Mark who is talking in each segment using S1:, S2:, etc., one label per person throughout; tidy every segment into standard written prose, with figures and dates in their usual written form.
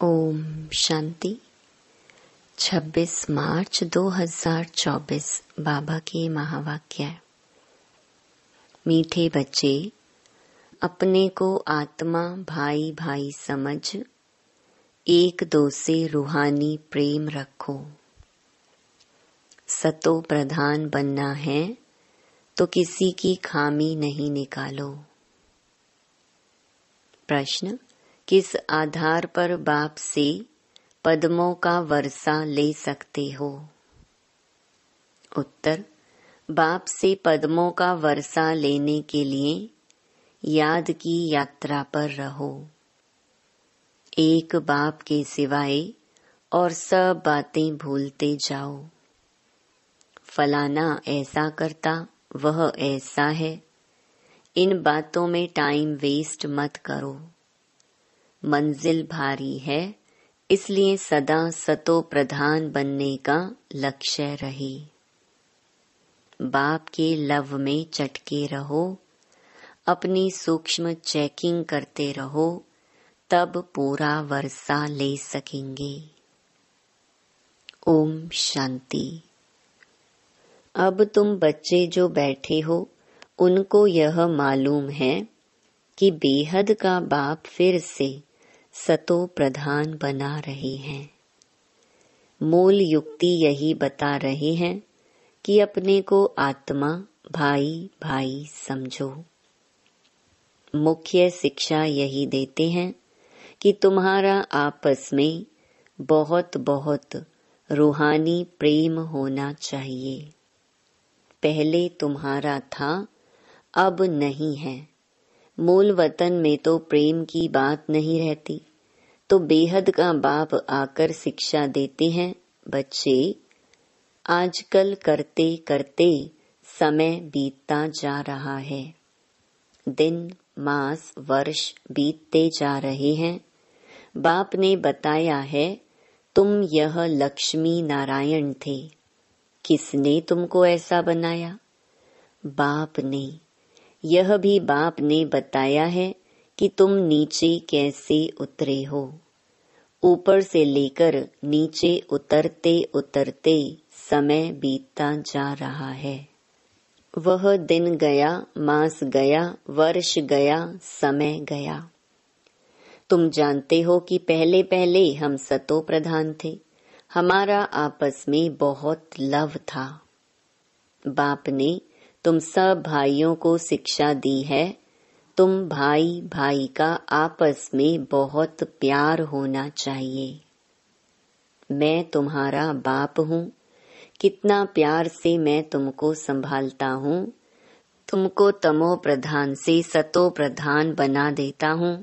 S1: ओम शांति। 26 मार्च 2024 बाबा के महावाक्य। मीठे बच्चे, अपने को आत्मा भाई भाई समझ एक दो से रूहानी प्रेम रखो। सतो प्रधान बनना है तो किसी की खामी नहीं निकालो। प्रश्न, किस आधार पर बाप से पद्मों का वर्षा ले सकते हो? उत्तर, बाप से पद्मों का वर्षा लेने के लिए याद की यात्रा पर रहो। एक बाप के सिवाय और सब बातें भूलते जाओ। फलाना ऐसा करता, वह ऐसा है, इन बातों में टाइम वेस्ट मत करो। मंजिल भारी है, इसलिए सदा सतो प्रधान बनने का लक्ष्य रहे। बाप के लव में चटके रहो, अपनी सूक्ष्म चेकिंग करते रहो, तब पूरा वर्षा ले सकेंगे। ओम शांति। अब तुम बच्चे जो बैठे हो, उनको यह मालूम है कि बेहद का बाप फिर से सतो प्रधान बना रहे हैं। मूल युक्ति यही बता रहे हैं कि अपने को आत्मा भाई भाई समझो। मुख्य शिक्षा यही देते हैं कि तुम्हारा आपस में बहुत बहुत रूहानी प्रेम होना चाहिए। पहले तुम्हारा था, अब नहीं है। मूल वतन में तो प्रेम की बात नहीं रहती, तो बेहद का बाप आकर शिक्षा देते हैं, बच्चे आजकल करते करते समय बीतता जा रहा है। दिन मास वर्ष बीतते जा रहे हैं। बाप ने बताया है, तुम यह लक्ष्मी नारायण थे। किसने तुमको ऐसा बनाया? बाप ने। यह भी बाप ने बताया है कि तुम नीचे कैसे उतरे हो। ऊपर से लेकर नीचे उतरते उतरते समय बीतता जा रहा है। वह दिन गया, मास गया, वर्ष गया, समय गया। तुम जानते हो कि पहले पहले हम सतो प्रधान थे। हमारा आपस में बहुत लव था। बाप ने तुम सब भाइयों को शिक्षा दी है, तुम भाई भाई का आपस में बहुत प्यार होना चाहिए। मैं तुम्हारा बाप हूँ, कितना प्यार से मैं तुमको संभालता हूँ। तुमको तमो प्रधान से सतो प्रधान बना देता हूँ।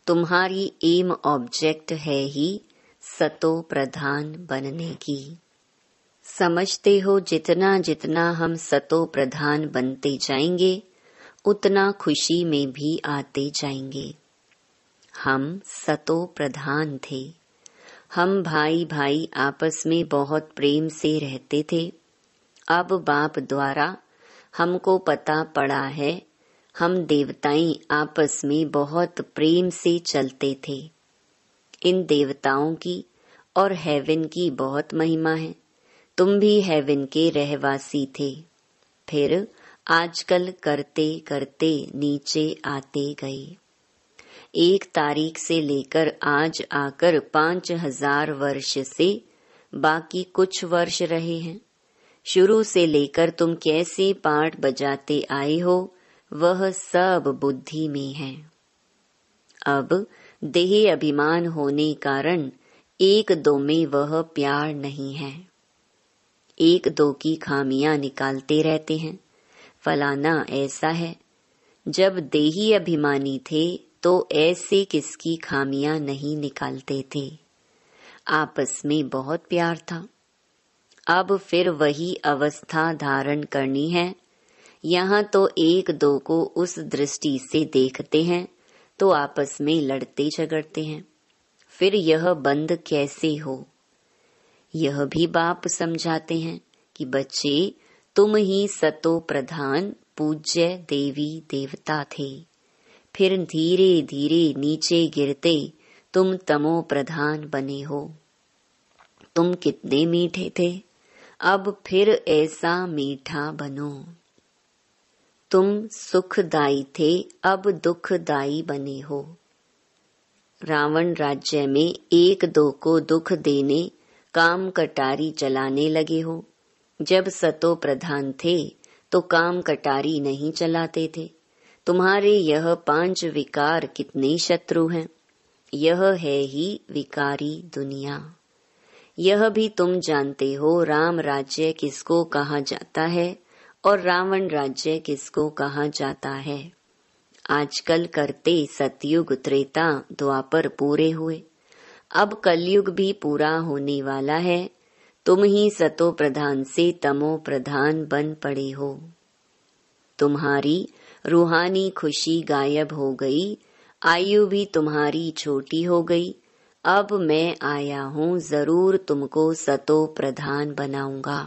S1: तुम्हारी एम ऑब्जेक्ट है ही सतो प्रधान बनने की। समझते हो जितना जितना हम सतो प्रधान बनते जाएंगे, उतना खुशी में भी आते जाएंगे। हम सतो प्रधान थे। हम भाई भाई आपस में बहुत प्रेम से रहते थे। अब बाप द्वारा हमको पता पड़ा है, हम देवताएं आपस में बहुत प्रेम से चलते थे। इन देवताओं की और हेवन की बहुत महिमा है। तुम भी हेवन के रहवासी थे, फिर आजकल करते करते नीचे आते गए। 1 तारीख से लेकर आज आकर 5000 वर्ष से बाकी कुछ वर्ष रहे हैं। शुरू से लेकर तुम कैसे पाठ बजाते आए हो, वह सब बुद्धि में है। अब देह अभिमान होने कारण एक दो में वह प्यार नहीं है। एक दो की खामियां निकालते रहते हैं। फलाना ऐसा है। जब देही अभिमानी थे तो ऐसे किसकी खामियां नहीं निकालते थे। आपस में बहुत प्यार था। अब फिर वही अवस्था धारण करनी है। यहाँ तो एक दो को उस दृष्टि से देखते हैं तो आपस में लड़ते झगड़ते हैं। फिर यह बंद कैसे हो? यह भी बाप समझाते हैं कि बच्चे, तुम ही सतो प्रधान पूज्य देवी देवता थे। फिर धीरे धीरे नीचे गिरते तुम तमो प्रधान बने हो। तुम कितने मीठे थे, अब फिर ऐसा मीठा बनो। तुम सुखदाई थे, अब दुखदाई बने हो। रावण राज्य में एक दो को दुख देने काम कटारी चलाने लगे हो। जब सतो प्रधान थे तो काम कटारी नहीं चलाते थे। तुम्हारे यह 5 विकार कितने शत्रु हैं। यह है ही विकारी दुनिया। यह भी तुम जानते हो राम राज्य किसको कहा जाता है और रावण राज्य किसको कहा जाता है। आजकल करते सतयुग त्रेता द्वापर पूरे हुए, अब कलयुग भी पूरा होने वाला है। तुम ही सतो प्रधान से तमो प्रधान बन पड़े हो। तुम्हारी रूहानी खुशी गायब हो गई, आयु भी तुम्हारी छोटी हो गई। अब मैं आया हूँ, जरूर तुमको सतो प्रधान बनाऊंगा।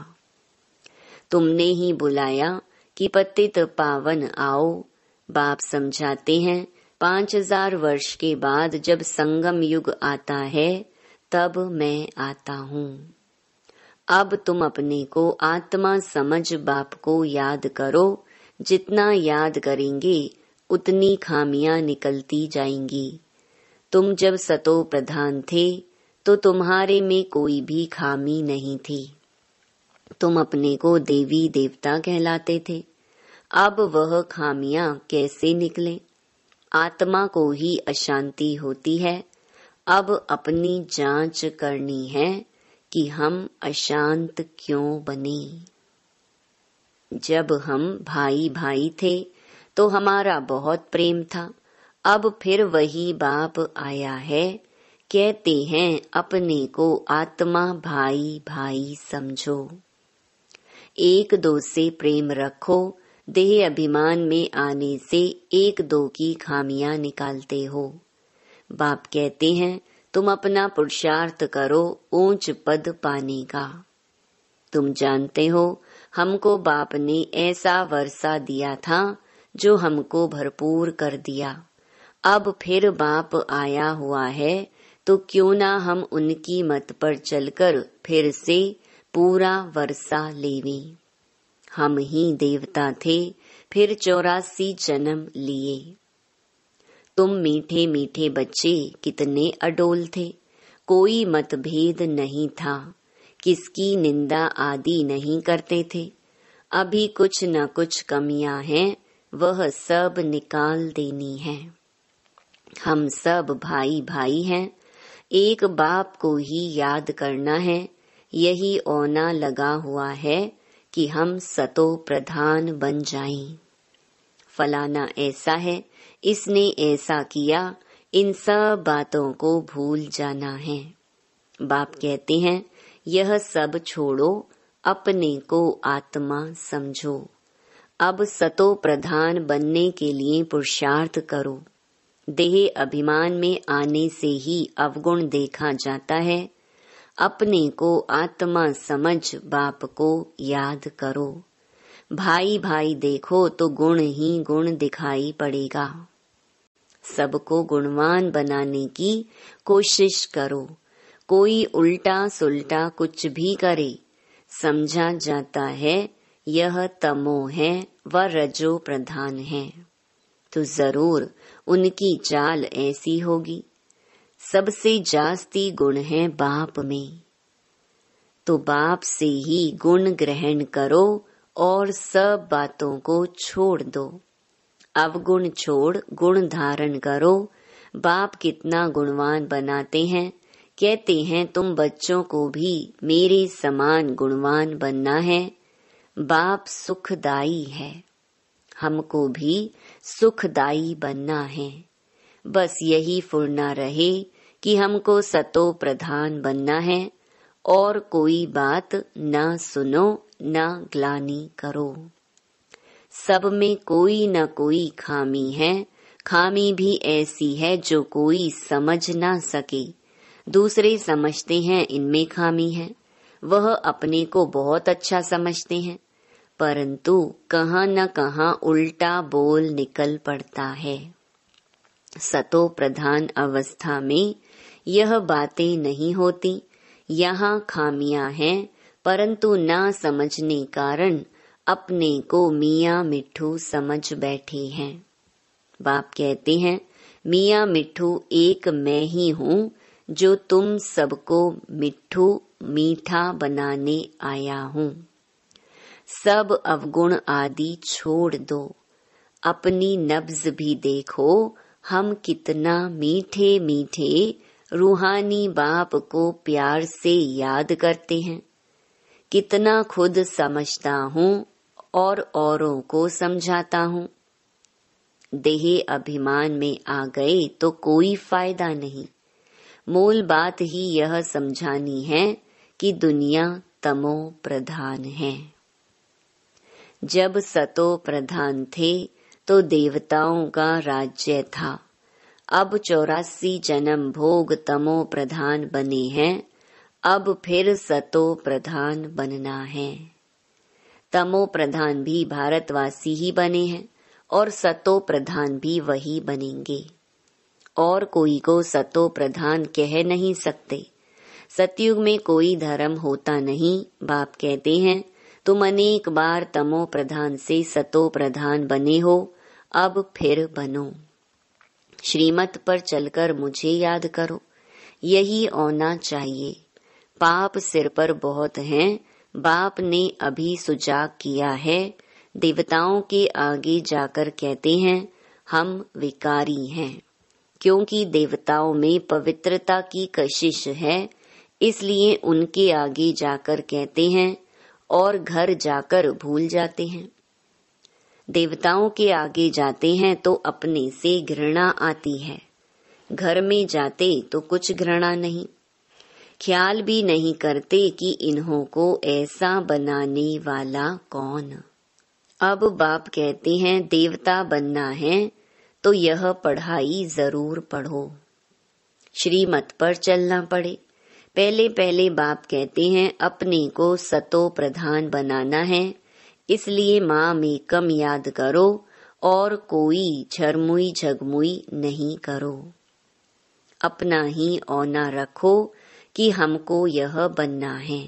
S1: तुमने ही बुलाया कि पतित पावन आओ। बाप समझाते हैं 5000 वर्ष के बाद जब संगम युग आता है तब मैं आता हूँ। अब तुम अपने को आत्मा समझ बाप को याद करो। जितना याद करेंगे उतनी खामियां निकलती जाएंगी। तुम जब सतो प्रधान थे तो तुम्हारे में कोई भी खामी नहीं थी। तुम अपने को देवी देवता कहलाते थे। अब वह खामियां कैसे निकले। आत्मा को ही अशांति होती है। अब अपनी जांच करनी है कि हम अशांत क्यों बने। जब हम भाई भाई थे तो हमारा बहुत प्रेम था। अब फिर वही बाप आया है, कहते हैं अपने को आत्मा भाई भाई समझो। एक दो से प्रेम रखो। देह अभिमान में आने से एक दो की खामियां निकालते हो। बाप कहते हैं तुम अपना पुरुषार्थ करो ऊंच पद पाने का। तुम जानते हो हमको बाप ने ऐसा वर्षा दिया था जो हमको भरपूर कर दिया। अब फिर बाप आया हुआ है तो क्यों ना हम उनकी मत पर चलकर फिर से पूरा वर्षा लेवें। हम ही देवता थे, फिर 84 जन्म लिए। तुम मीठे मीठे बच्चे कितने अडोल थे। कोई मतभेद नहीं था, किसकी निंदा आदि नहीं करते थे। अभी कुछ न कुछ कमियां हैं, वह सब निकाल देनी है। हम सब भाई भाई हैं, एक बाप को ही याद करना है। यही औना लगा हुआ है कि हम सतो प्रधान बन जाएं। फलाना ऐसा है, इसने ऐसा किया, इन सब बातों को भूल जाना है। बाप कहते हैं यह सब छोड़ो, अपने को आत्मा समझो। अब सतो प्रधान बनने के लिए पुरुषार्थ करो। देह अभिमान में आने से ही अवगुण देखा जाता है। अपने को आत्मा समझ बाप को याद करो। भाई भाई देखो तो गुण ही गुण दिखाई पड़ेगा। सबको गुणवान बनाने की कोशिश करो। कोई उल्टा सुल्टा कुछ भी करे, समझा जाता है यह तमो है व रजो प्रधान है। तो जरूर उनकी चाल ऐसी होगी। सबसे जास्ती गुण है बाप में, तो बाप से ही गुण ग्रहण करो और सब बातों को छोड़ दो। अवगुण छोड़ गुण धारण करो। बाप कितना गुणवान बनाते हैं। कहते हैं तुम बच्चों को भी मेरे समान गुणवान बनना है। बाप सुखदाई है, हमको भी सुखदाई बनना है। बस यही फुर्ना रहे कि हमको सतो प्रधान बनना है और कोई बात न सुनो न ग्लानि करो। सब में कोई न कोई खामी है। खामी भी ऐसी है जो कोई समझ ना सके। दूसरे समझते हैं इनमें खामी है, वह अपने को बहुत अच्छा समझते हैं, परंतु कहाँ न कहाँ उल्टा बोल निकल पड़ता है। सतो प्रधान अवस्था में यह बातें नहीं होती। यहाँ खामियां हैं, परंतु ना समझने कारण अपने को मियाँ मिट्ठू समझ बैठे हैं। बाप कहते हैं, मियाँ मिट्ठू एक मैं ही हूँ जो तुम सबको मिट्ठू मीठा बनाने आया हूँ। सब अवगुण आदि छोड़ दो, अपनी नब्ज भी देखो, हम कितना मीठे मीठे रूहानी बाप को प्यार से याद करते हैं। कितना खुद समझता हूँ और औरों को समझाता हूँ। देह अभिमान में आ गए तो कोई फायदा नहीं। मूल बात ही यह समझानी है कि दुनिया तमो प्रधान है। जब सतो प्रधान थे तो देवताओं का राज्य था। अब 84 जन्म भोग तमो प्रधान बने हैं। अब फिर सतो प्रधान बनना है। तमो प्रधान भी भारतवासी ही बने हैं और सतो प्रधान भी वही बनेंगे। और कोई को सतो प्रधान कह नहीं सकते। सतयुग में कोई धर्म होता नहीं। बाप कहते हैं, तुम अनेक बार तमो प्रधान से सतो प्रधान बने हो, अब फिर बनो। श्रीमत पर चलकर मुझे याद करो, यही होना चाहिए। पाप सिर पर बहुत हैं। बाप ने अभी सुजाग किया है। देवताओं के आगे जाकर कहते हैं, हम विकारी हैं। क्योंकि देवताओं में पवित्रता की कशिश है, इसलिए उनके आगे जाकर कहते हैं और घर जाकर भूल जाते हैं। देवताओं के आगे जाते हैं तो अपने से घृणा आती है। घर में जाते तो कुछ घृणा नहीं। ख्याल भी नहीं करते कि इन्हों को ऐसा बनाने वाला कौन। अब बाप कहते हैं, देवता बनना है तो यह पढ़ाई जरूर पढ़ो। श्रीमत पर चलना पड़े। पहले पहले बाप कहते हैं, अपने को सतो प्रधान बनाना है, इसलिए माँ में कम याद करो और कोई झरमुई झगमुई नहीं करो। अपना ही औना रखो कि हमको यह बनना है।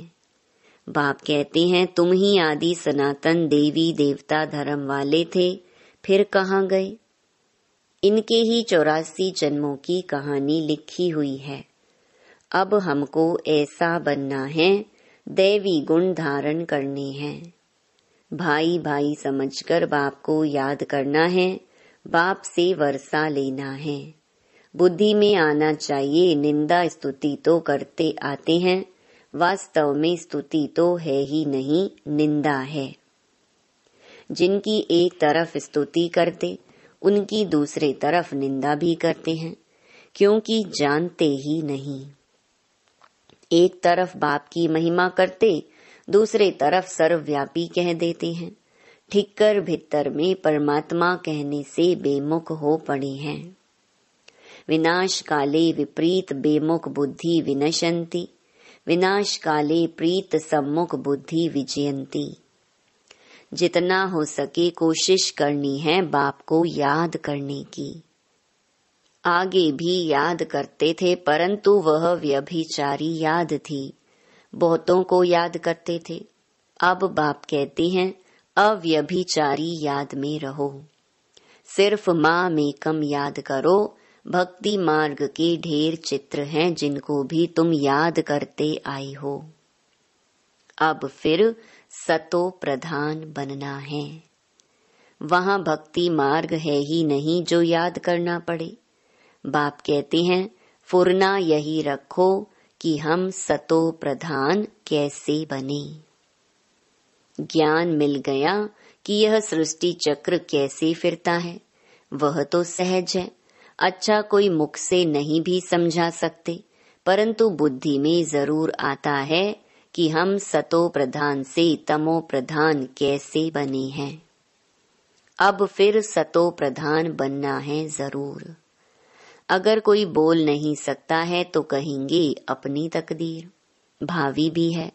S1: बाप कहते हैं, तुम ही आदि सनातन देवी देवता धर्म वाले थे, फिर कहाँ गए? इनके ही 84 जन्मों की कहानी लिखी हुई है। अब हमको ऐसा बनना है, दैवी गुण धारण करने हैं। भाई भाई समझकर बाप को याद करना है, बाप से वर्षा लेना है। बुद्धि में आना चाहिए, निंदा स्तुति तो करते आते हैं, वास्तव में स्तुति तो है ही नहीं, निंदा है। जिनकी एक तरफ स्तुति करते, उनकी दूसरे तरफ निंदा भी करते हैं, क्योंकि जानते ही नहीं। एक तरफ बाप की महिमा करते, दूसरे तरफ सर्वव्यापी कह देते हैं। ठिक्कर भित्तर में परमात्मा कहने से बेमुख हो पड़े हैं। विनाश काले विपरीत बेमुख बुद्धि विनशंति, विनाश काले प्रीत सम्मुख बुद्धि विजयंती। जितना हो सके कोशिश करनी है बाप को याद करने की। आगे भी याद करते थे, परंतु वह व्यभिचारी याद थी। बहुतों को याद करते थे। अब बाप कहते हैं, अव्यभिचारी याद में रहो। सिर्फ माँ में कम याद करो। भक्ति मार्ग के ढेर चित्र हैं जिनको भी तुम याद करते आए हो। अब फिर सतो प्रधान बनना है। वहाँ भक्ति मार्ग है ही नहीं जो याद करना पड़े। बाप कहते हैं, फुरना यही रखो कि हम सतो प्रधान कैसे बने। ज्ञान मिल गया कि यह सृष्टि चक्र कैसे फिरता है, वह तो सहज है। अच्छा कोई मुख से नहीं भी समझा सकते, परंतु बुद्धि में जरूर आता है कि हम सतो प्रधान से तमो प्रधान कैसे बने हैं। अब फिर सतो प्रधान बनना है जरूर। अगर कोई बोल नहीं सकता है तो कहेंगे अपनी तकदीर। भावी भी है।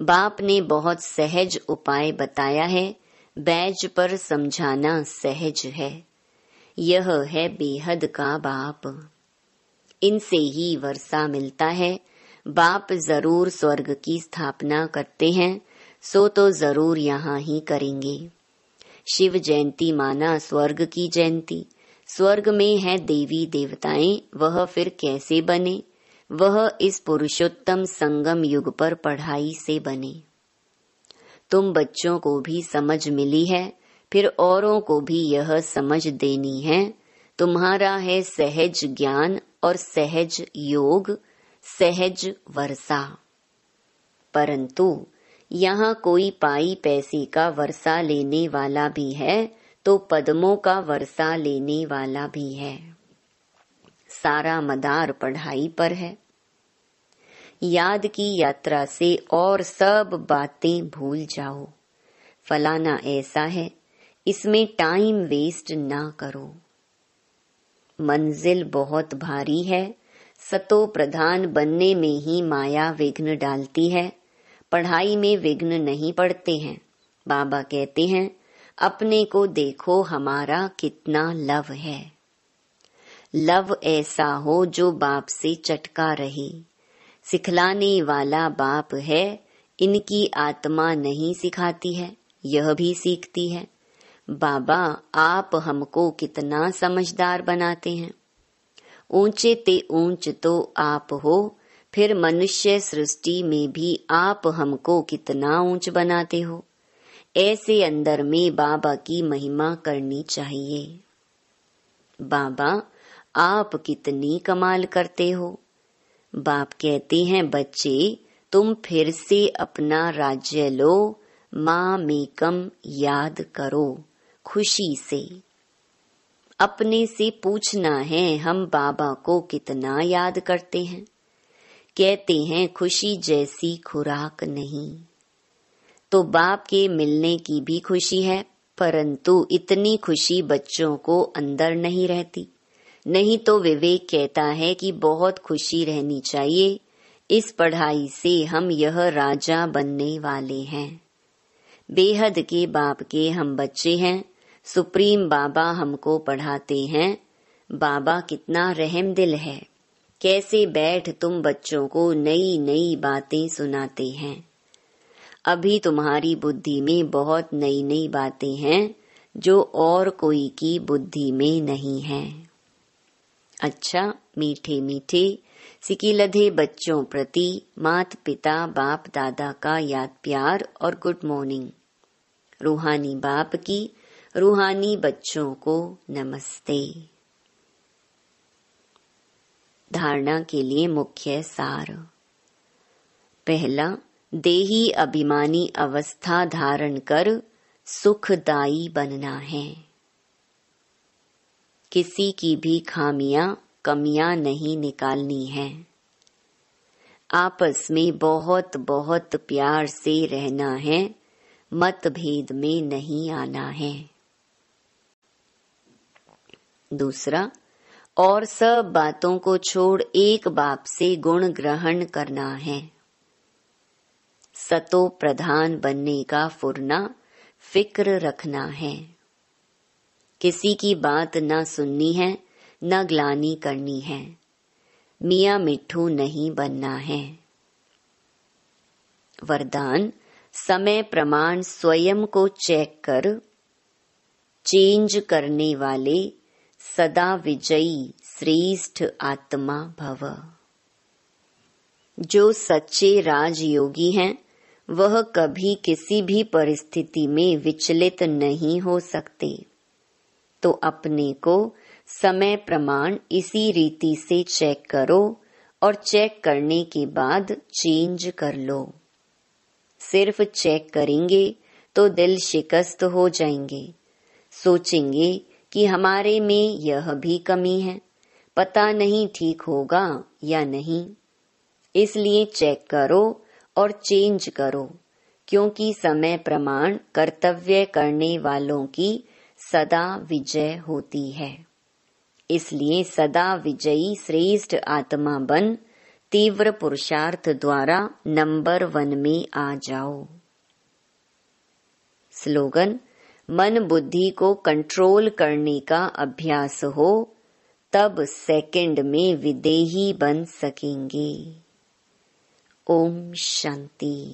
S1: बाप ने बहुत सहज उपाय बताया है, बैज पर समझाना सहज है। यह है बेहद का बाप। इनसे ही वर्षा मिलता है। बाप जरूर स्वर्ग की स्थापना करते हैं, सो तो जरूर यहाँ ही करेंगे। शिव जयंती माना स्वर्ग की जयंती। स्वर्ग में है देवी देवताएं, वह फिर कैसे बने? वह इस पुरुषोत्तम संगम युग पर पढ़ाई से बने। तुम बच्चों को भी समझ मिली है, फिर औरों को भी यह समझ देनी है। तुम्हारा है सहज ज्ञान और सहज योग, सहज वर्षा। परंतु यहाँ कोई पाई पैसे का वर्षा लेने वाला भी है, तो पद्मों का वर्षा लेने वाला भी है। सारा मदार पढ़ाई पर है। याद की यात्रा से और सब बातें भूल जाओ। फलाना ऐसा है, इसमें टाइम वेस्ट ना करो। मंजिल बहुत भारी है, सतो प्रधान बनने में ही माया विघ्न डालती है। पढ़ाई में विघ्न नहीं पड़ते हैं। बाबा कहते हैं, अपने को देखो हमारा कितना लव है। लव ऐसा हो जो बाप से चटका रहे। सिखलाने वाला बाप है, इनकी आत्मा नहीं सिखाती है, यह भी सीखती है। बाबा आप हमको कितना समझदार बनाते हैं। ऊंचे ते ऊंच तो आप हो, फिर मनुष्य सृष्टि में भी आप हमको कितना ऊंच बनाते हो। ऐसे अंदर में बाबा की महिमा करनी चाहिए। बाबा आप कितनी कमाल करते हो। बाप कहते हैं, बच्चे तुम फिर से अपना राज्य लो, माँ मेकम याद करो खुशी से। अपने से पूछना है हम बाबा को कितना याद करते हैं। कहते हैं खुशी जैसी खुराक नहीं। तो बाप के मिलने की भी खुशी है, परंतु इतनी खुशी बच्चों को अंदर नहीं रहती। नहीं तो विवेक कहता है कि बहुत खुशी रहनी चाहिए। इस पढ़ाई से हम यह राजा बनने वाले हैं। बेहद के बाप के हम बच्चे हैं। सुप्रीम बाबा हमको पढ़ाते हैं। बाबा कितना रहम दिल है। कैसे बैठ तुम बच्चों को नई नई बातें सुनाते हैं। अभी तुम्हारी बुद्धि में बहुत नई नई बातें हैं जो और कोई की बुद्धि में नहीं है। अच्छा मीठे मीठे सिकिलधे बच्चों प्रति मात पिता बाप दादा का याद प्यार और गुड मॉर्निंग। रूहानी बाप की रूहानी बच्चों को नमस्ते। धारणा के लिए मुख्य सार। पहला, देही अभिमानी अवस्था धारण कर सुखदायी बनना है। किसी की भी खामियां कमियां नहीं निकालनी है। आपस में बहुत बहुत प्यार से रहना है, मतभेद में नहीं आना है। दूसरा, और सब बातों को छोड़ एक बाप से गुण ग्रहण करना है। सतो प्रधान बनने का फुरना फिक्र रखना है। किसी की बात न सुननी है, न ग्लानि करनी है। मियाँ मिट्ठू नहीं बनना है। वरदान, समय प्रमाण स्वयं को चेक कर चेंज करने वाले सदा विजयी श्रेष्ठ आत्मा भव। जो सच्चे राजयोगी हैं, वह कभी किसी भी परिस्थिति में विचलित नहीं हो सकते। तो अपने को समय प्रमाण इसी रीति से चेक करो और चेक करने के बाद चेंज कर लो। सिर्फ चेक करेंगे तो दिल शिकस्त हो जाएंगे। सोचेंगे कि हमारे में यह भी कमी है, पता नहीं ठीक होगा या नहीं। इसलिए चेक करो और चेंज करो, क्योंकि समय प्रमाण कर्तव्य करने वालों की सदा विजय होती है। इसलिए सदा विजयी श्रेष्ठ आत्मा बन तीव्र पुरुषार्थ द्वारा नंबर 1 में आ जाओ। स्लोगन, मन बुद्धि को कंट्रोल करने का अभ्यास हो तब सेकंड में विदेही बन सकेंगे। ओम शांति।